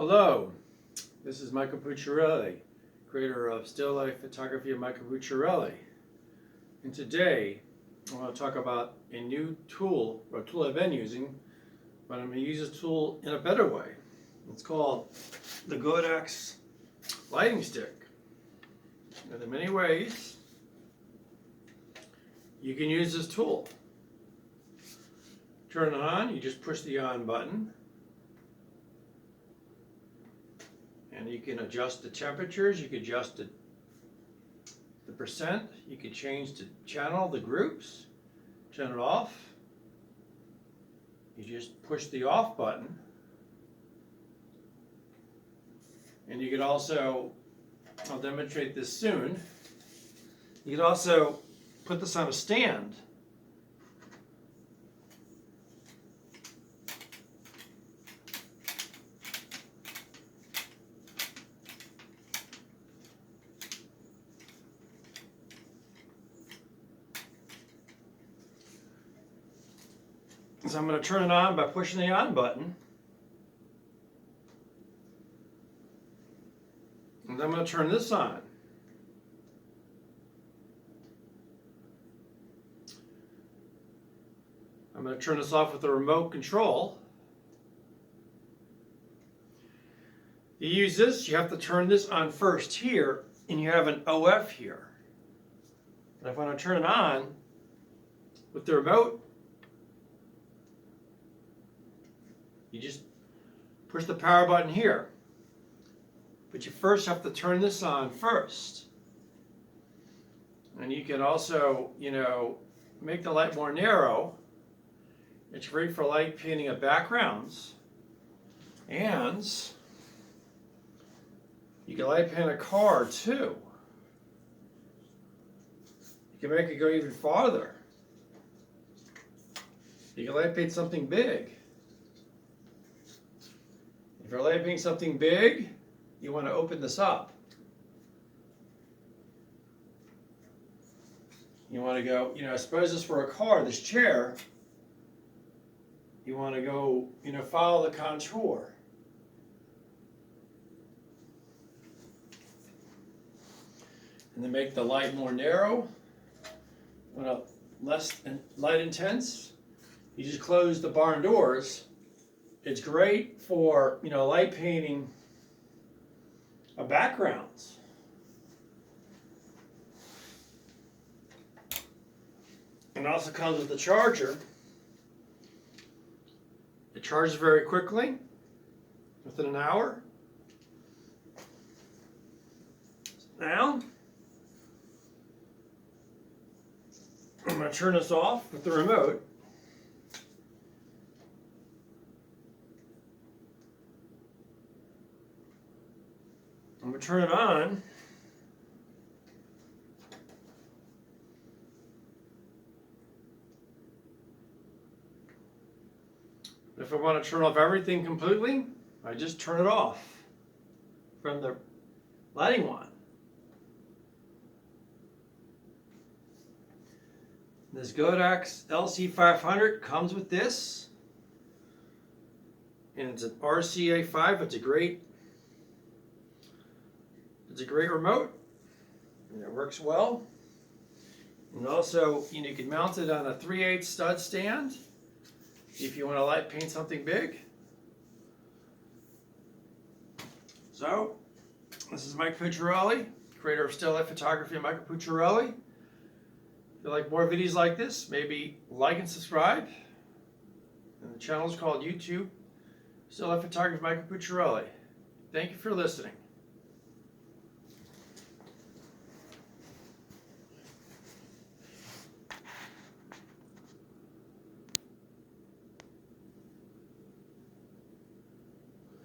Hello, this is Michael Pucciarelli, creator of Still Life Photography of Michael Pucciarelli. And today I want to talk about a new tool, or a tool I've been using, but I'm going to use this tool in a better way. It's called the Godox lighting stick. Now, there are many ways you can use this tool. Turn it on, you just push the on button. And you can adjust the temperatures, you can adjust the percent, you can change the channel, the groups, turn it off. You just push the off button. And you can also, I'll demonstrate this soon, you can also put this on a stand. So I'm going to turn it on by pushing the on button. And then I'm going to turn this on. I'm going to turn this off with the remote control. You use this, you have to turn this on first here, and you have an OF here. And if I want to turn it on with the remote, you just push the power button here. But you first have to turn this on first. And you can also, make the light more narrow. It's great for light painting of backgrounds. And you can light paint a car too. You can make it go even farther. You can light paint something big. If you're light painting something big, you want to open this up. You want to go, suppose this were a car, this chair, you want to go, follow the contour. And then make the light more narrow, less light intense. You just close the barn doors. It's great for, light painting of backgrounds. It also comes with a charger. It charges very quickly, within an hour. Now, I'm going to turn this off with the remote. I'm going to turn it on. If I want to turn off everything completely, I just turn it off from the lighting wand. This Godox LC500 comes with this. And it's an RCA5. It's a great remote, and it works well. And also, you can mount it on a 3/8 stud stand if you want to light paint something big. So, this is Mike Pucciarelli, creator of Still Life Photography of Michael Pucciarelli. If you like more videos like this, maybe like and subscribe. And the channel is called YouTube Still Life Photography of Michael Pucciarelli. Thank you for listening.